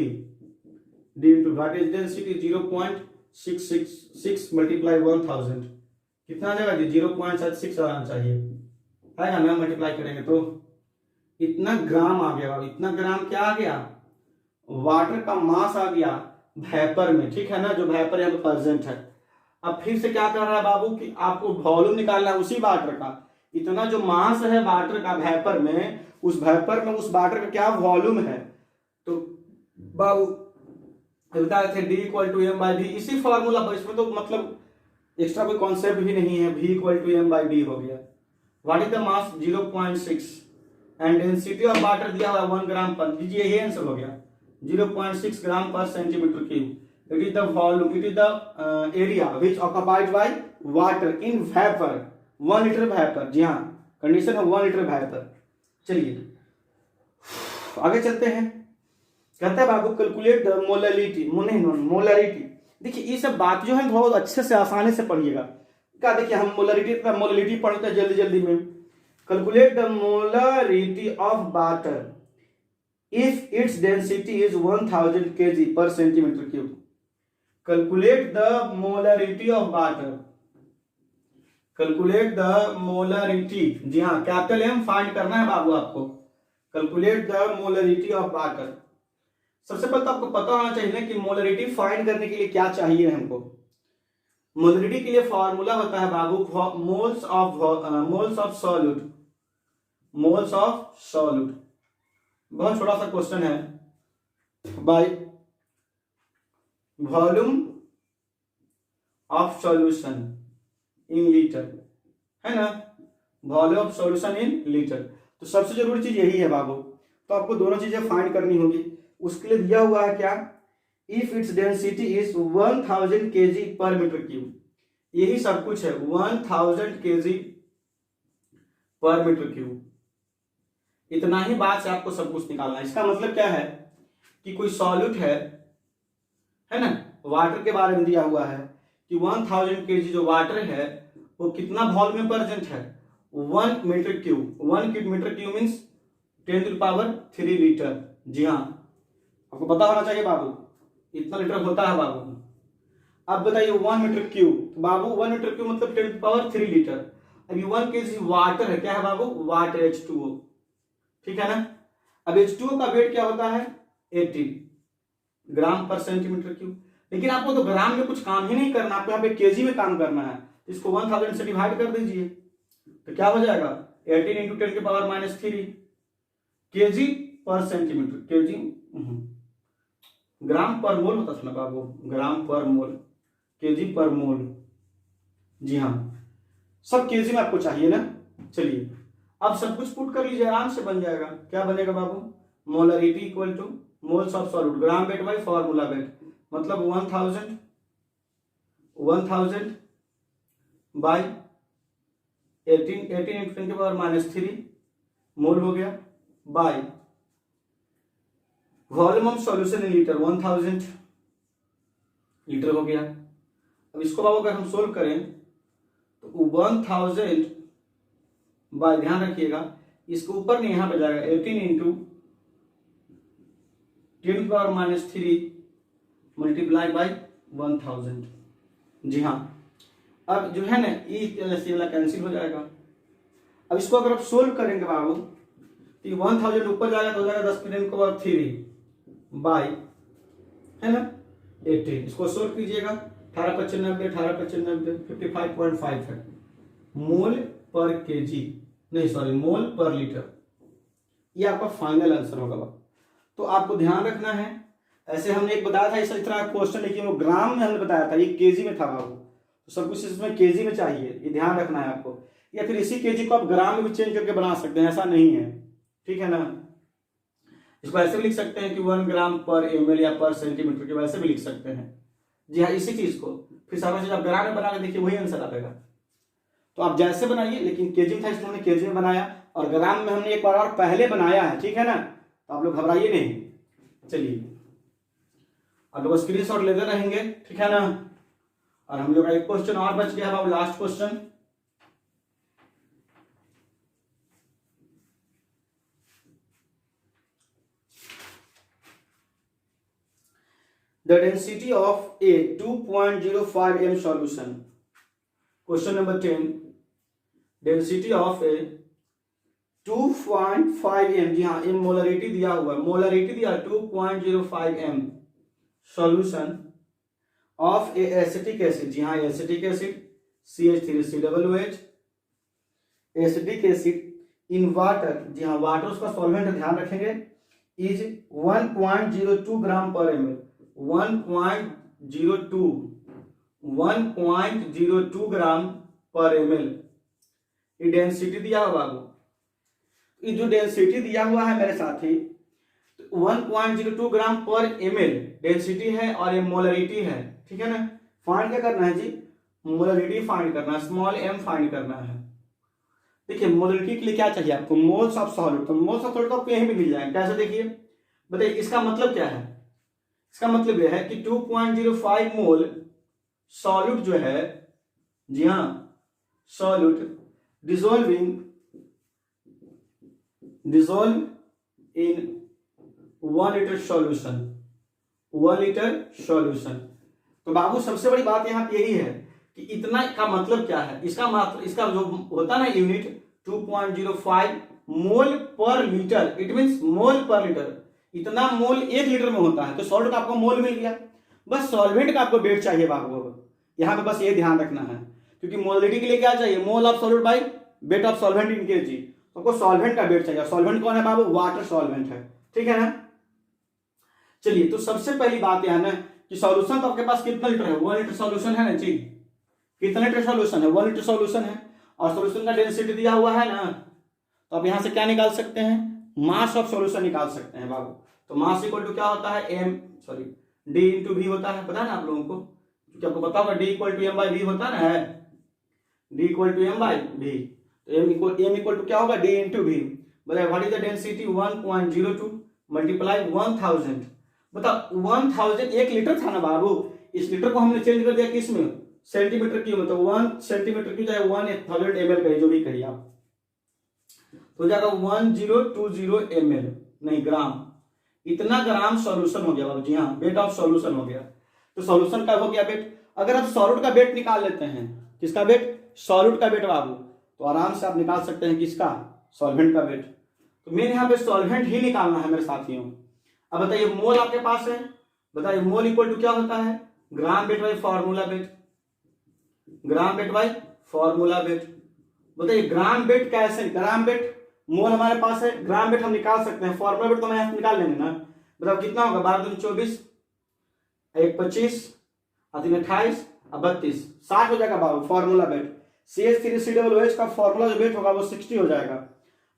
D into what is density 0.666 multiply 1000 कितना आ जाएगा जी, 0.76 आना चाहिए, है ना। मल्टीप्लाई करेंगे तो इतना ग्राम आ गया, इतना ग्राम क्या आ गया, वाटर का मास आ गया वेपर में, ठीक है ना, जो वेपर यहाँ पे प्रेजेंट है। अब फिर से क्या कर रहा है बाबू कि आपको वॉल्यूम निकालना है उसी वाटर का, इतना जो मास है वाटर का वेपर में, उस वेपर में उस वाटर का क्या वॉल्यूम है। तो बाबू बता रहे थे D equal to M by V, इसी फॉर्मूला पर, इसमें तो मतलब एक्स्ट्रा कोई कॉन्सेप्ट भी नहीं है, v equal to M by D हो गया। What is the mass 0.6 and density of water दिया हुआ 1 ग्राम पर, लीजिए ये आंसर हो गया 0.6 gram per centimetre cube. It is the volume, it is the area which occupied by water in vapour, 1 litre vapour. जी हाँ, कंडीशन है 1 लीटर वेपर। चलिए आगे चलते हैं। कहता है बाबू कैलकुलेट द मोलरिटी। देखिए ये सब बात जो है बहुत अच्छे से आसानी से पढ़िएगा। क्या देखिए हम मोलरिटी पढ़ते हैं जल्दी में। Calculate the molarity of water if its density is 1000 kg per centimetre cube. Calculate the molarity of water, calculate the molarity, जी हाँ कैपिटल एम फाइंड करना है बाबू आपको। Calculate the molarity of water. सबसे पहले तो आपको पता होना चाहिए ना कि मोलरिटी फाइंड करने के लिए क्या चाहिए हमको। मोलरिटी के लिए फॉर्मूला होता है बाबू moles of solute, moles of solute. बहुत छोटा सा क्वेश्चन है, by volume of solution in litre, है ना, volume of solution in litre. तो सबसे जरूरी चीज यही है बाबू, तो आपको दोनों चीजें फाइंड करनी होगी। उसके लिए दिया हुआ है क्या, if its density is 1000 kg पर मीटर क्यूब, यही सब कुछ है 1000 kg पर मीटर क्यूब। इतना ही बात से आपको सब कुछ निकालना है। इसका मतलब क्या है कि कोई सॉल्यूट है ना, वाटर के बारे में दिया हुआ है कि 1000 kg जो वाटर है वो कितना वॉल्यूम में प्रेजेंट है, 1 metre cube. 1 metre cube means 10⁻³ litre. जी हाँ आपको पता होना चाहिए बाबू, इतना लीटर होता है बाबू। अब बताइए 1 मीटर क्यूब, बाबू 1 मीटर क्यूब मतलब 10⁻³ लीटर। अभी 1 kg वाटर है, क्या है बाबू, वाटर H2O, ठीक है ना। अब H2O का वेट क्या होता है 80 ग्राम पर सेंटीमीटर क्यूब, लेकिन आपको तो ग्राम में कुछ काम ही नहीं करना, आपको यहाँ पे केजी में काम करना है। इसको 1000 से डिवाइड कर दीजिए तो क्या हो जाएगा 18 इंटू 10 के पावर -3 केजी पर सेंटीमीटर, केजी ग्राम पर मोल होता था ना बाबू, ग्राम पर मोल, केजी पर मोल, जी हाँ सब केजी में आपको चाहिए ना। चलिए अब सब कुछ पुट कर लीजिए, आराम से बन जाएगा। क्या बनेगा बाबू, molarity equal to moles of solute, gram weight by formula weight, मतलब 1000 बाई 18 इंटू 10 के पावर -3 मोल हो गया, bye volume of solution in litre 1000 litre हो गया। अब इसको बाबू अगर हम सोल्व करें तो 1000 बाय, ध्यान रखिएगा इसको ऊपर नहीं यहां पे जाएगा 18 इंटू 10 की पावर -3 मल्टीप्लाई बाई 1000, जी हाँ। अब जो है ना ई वाला कैंसिल हो जाएगा। अब इसको अगर आप सोल्व करेंगे बाबू तो 1000 ऊपर जाएगा तो हो जाएगा 10 की 10 की पावर 3 बाई, है ना 18, इसको सोल्व कीजिएगा 1895 55.5 है मोल पर केजी, नहीं सॉरी मोल पर लीटर, ये आपका फाइनल आंसर होगा। तो आपको ध्यान रखना है, ऐसे हमने एक बताया था इस तरह क्वेश्चन, लेकिन वो ग्राम में हमने बताया था, ये केजी में था बाबू, तो सब कुछ इसमें केजी में चाहिए, ये ध्यान रखना है आपको। या फिर इसी केजी को आप ग्राम में भी चेंज करके बना सकते हैं, ऐसा नहीं है, ठीक है ना। इसको ऐसे भी लिख सकते हैं कि 1 ग्राम पर ml या पर सेंटीमीटर के वैसे भी लिख सकते हैं, जी हाँ इसी चीज को। फिर सारा चीज आप ग्राम में बना के देखिए वही आंसर आएगा। तो आप जैसे बनाइए, लेकिन केजी में था इसलिए हमने केजी में बनाया, और ग्राम में हमने एक बार और पहले बनाया है, ठीक है ना। तो आप लोग घबराइए नहीं। चलिए आप लोग स्क्रीनशॉट लेते रहेंगे, ठीक है ना। और हम लोग का एक क्वेश्चन और बच गया है, last question. The density of a 2.05 m solution. Question number 10. Density of a 2.5 m, जी हाँ m मोलरिटी दिया हुआ है, मोलरिटी दिया 2.05 m solution of a acetic acid, जी हाँ acetic acid CH3COOH, acetic acid in water, जी हाँ वाटर उसका सॉल्वेंट है, ध्यान रखेंगे, इज 1.02 ग्राम पर ml, 1.02 ग्राम पर ml ये डेंसिटी दिया हुआ है। ये जो डेंसिटी दिया हुआ है मेरे साथी 1.02 ग्राम पर ml डेंसिटी है और ये मोलरिटी है, ठीक है ना। फाइंड क्या करना है जी, मोलरिटी फाइंड करना है, स्मॉल m फाइंड करना है। देखिए मोलरिटी के लिए क्या चाहिए आपको, मोल्स ऑफ सॉल्यूट, तो मोल्स ऑफ सॉल्यूट आपको यहीं भी मिल जाएगा। कैसे देखिए बताइए, इसका मतलब क्या है, इसका मतलब यह है कि 2.05 मोल सॉल्यूट जो है, जी हाँ solute dissolve in 1 litre solution, 1 litre solution. तो बाबू सबसे बड़ी बात यहाँ पे यही है कि इतना का मतलब क्या है, इसका जो होता है ना यूनिट 2.05 मोल पर लीटर, इट मींस मोल पर लीटर, इतना मोल 1 लीटर में होता है। तो सॉल्ट का आपको मोल मिल गया, बस सॉल्वेंट का आपको वेट चाहिए बाबू, यहाँ पे बस ये ध्यान रखना है, क्योंकि मोलरिटी के लिए क्या चाहिए, मोल of solute by wait of solvent in KG, आपको सॉल्वेंट का वेट चाहिए। सॉल्वेंट कौन है बाबू, वाटर सॉल्वेंट है, ठीक है ना। चलिए तो सबसे पहली बात यह है ना कि सॉल्यूशन तो आपके पास कितना लीटर है, 1 लीटर सॉल्यूशन है ना जी, कितना लीटर सॉल्यूशन है, 1 लीटर सॉल्यूशन है, और सॉल्यूशन का डेंसिटी दिया हुआ है ना, तो आप यहां से क्या निकाल सकते हैं, मास ऑफ सॉल्यूशन निकाल सकते हैं बाबू। तो मास इक्वल टू क्या होता है, डी इंटू वी होता है, पता है ना आप लोगों को, क्योंकि आपको पता होगा D equal to M by V होता है ना, D equal to M by V, तो एम इक्वल टू क्या होगा, D into V. What is the density 1.02 multiply 1000, बताओ 1000 1 लीटर था ना बाबू, इस लीटर को हमने चेंज कर दिया किस में, सेंटीमीटर क्यूब में, तो 1 सेंटीमीटर क्यूब चाहे 1000 ml कहिए, जो भी कहिए आप, तो जाएगा 1020 ml, नहीं ग्राम, इतना ग्राम सॉल्यूशन हो गया बाबू, जी हाँ वेट ऑफ सॉल्यूशन हो गया। तो सॉल्यूशन का हो गया वेट। अगर आप सॉल्यूट का वेट निकाल लेते हैं, किसका वेट, सॉल्यूट का वेट बाबू, तो आराम से आप निकाल सकते हैं किसका, सॉल्वेंट का वेट। तो मेरे यहाँ पे सॉल्वेंट ही निकालना है मेरे साथियों। अब बताइए मोल आपके पास है, बताइए मोल इक्वल टू क्या होता है, ग्राम weight by formula wait, gram weight by formula wait. बताइए ग्राम वेट कैसे, ग्राम वेट मोल हमारे पास है, ग्राम वेट हम निकाल सकते हैं, फॉर्मूला वेट तो हम यहाँ निकाल लेंगे ना। बताओ कितना होगा, 12 दूनी 24, 1 25, 3 28, 32, 60 हो जाएगा बाबू फॉर्मूला वेट। CH3COOH का फॉर्मूला जो वेट होगा वो 60 हो जाएगा।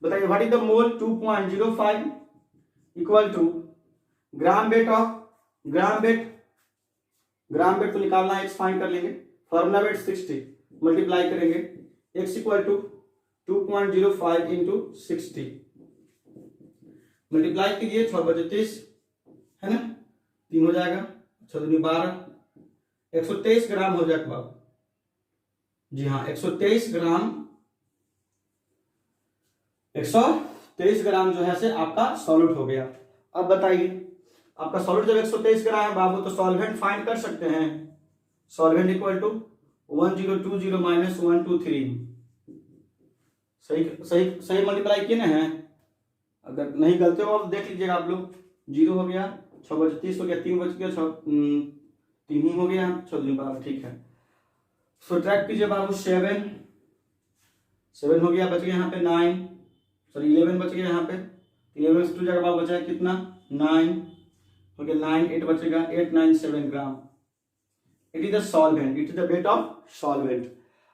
बताइए what is the mole, 2.05 equal to gram weight of, gram weight तो निकालना है, x फाइंड कर लेंगे, फॉर्मूला वेट 60 मल्टीप्लाई करेंगे, x equal to 2.05 into 60 multiply कीजिए, 6 बजे 30 है ना, 3 हो जाएगा, 6 दूनी 12, 123 ग्राम हो जाएगा बाबू। जी हाँ 123 ग्राम, 123 ग्राम जो है से आपका सॉल्यूट हो गया। अब बताइए आपका सॉल्यूट जब 123 ग्राम है बाबू, तो सॉल्वेंट फाइंड कर सकते हैं, सॉल्वेंट इक्वल टू 1020 माइनस 123, सही सही सही मल्टीप्लाई किए ना है, अगर नहीं गलती हो तो देख लीजिएगा आप लोग। 0 हो गया, 6 बजे 30 हो गया, 3 बज गया, 3 ही हो गया, 6 दूनी 12, ठीक है। सब्ट्रैक्ट कीजिए बाबू, 7 हो गया, बच गया यहाँ पे 9, सॉरी 11 बच गया यहाँ पे, 11 से 2 जगह बाबू बचा है कितना, 9 हो गया, 9 8 बचेगा, 897 gram. It is the solvent, it is the weight of solvent.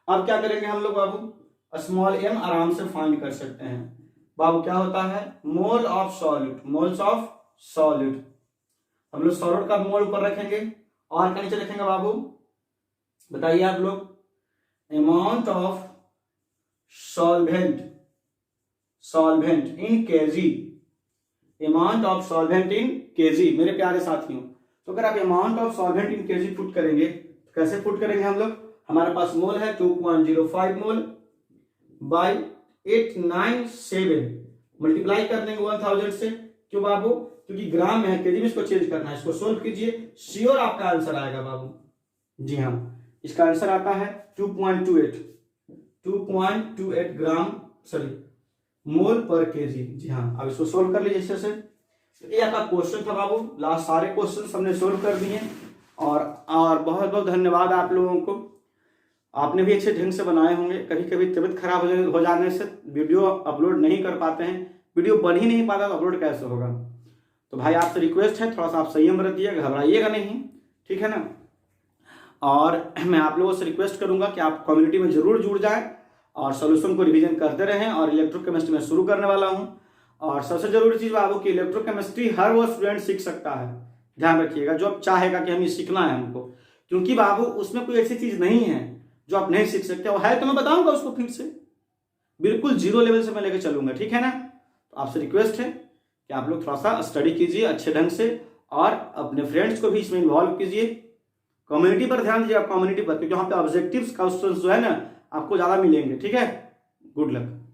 अब क्या करेंगे हम लोग बाबू, स्मॉल m आराम से फाइंड कर सकते हैं बाबू। क्या होता है, mole of solute, moles of solute. हम लोग सॉल्यूट का मोल ऊपर रखेंगे और क्या नीचे रखेंगे बाबू, बताइए आप लोग, amount of solvent, solvent in KG, amount of solvent in KG मेरे प्यारे साथियों। तो अगर आप amount of solvent in KG put करेंगे, तो कैसे पुट करेंगे हम लोग, हमारे पास मोल है 2.05 मोल बाई 897 मल्टीप्लाई कर देंगे 1000 से। क्यों बाबू, क्योंकि ग्राम में है, केजी में इसको चेंज करना है। इसको सोल्व कीजिए, श्योर आपका आंसर आएगा बाबू। जी हाँ इसका आंसर आता है 2.28 ग्राम, सॉरी मोल पर केजी। जी हाँ अब इसको सोल्व कर लीजिए अच्छे से। तो ये आपका क्वेश्चन था बाबू, लास्ट सारे क्वेश्चन हमने सोल्व कर दिए। और बहुत बहुत धन्यवाद आप लोगों को, आपने भी अच्छे ढंग से बनाए होंगे। कभी कभी तबीयत खराब हो जाने से वीडियो अपलोड नहीं कर पाते हैं, वीडियो बन ही नहीं पाता तो अपलोड कैसे होगा। तो भाई आपसे रिक्वेस्ट है थोड़ा सा आप संयम रखिए, घबराइएगा नहीं, ठीक है ना। और मैं आप लोगों से रिक्वेस्ट करूंगा कि आप कम्युनिटी में जरूर जुड़ जाएं और सोल्यूशन को रिवीजन करते रहें। और इलेक्ट्रोकेमिस्ट्री में शुरू करने वाला हूं। और सबसे जरूरी चीज बाबू कि इलेक्ट्रोकेमिस्ट्री हर वो स्टूडेंट सीख सकता है, ध्यान रखिएगा, जो आप चाहेगा कि हमें सीखना है हमको। क्योंकि बाबू उसमें कोई ऐसी चीज नहीं है जो आप नहीं सीख सकते, और है तो मैं बताऊंगा उसको फिर से, बिल्कुल 0 लेवल से मैं लेकर चलूंगा, ठीक है ना। तो आपसे रिक्वेस्ट है कि आप लोग थोड़ा सा स्टडी कीजिए अच्छे ढंग से और अपने फ्रेंड्स को भी इसमें इन्वॉल्व कीजिए। कम्युनिटी पर ध्यान दीजिए, आप कम्युनिटी पर, क्योंकि वहाँ पे ऑब्जेक्टिव्स क्वेश्चंस जो है ना आपको ज्यादा मिलेंगे, ठीक है। Good luck.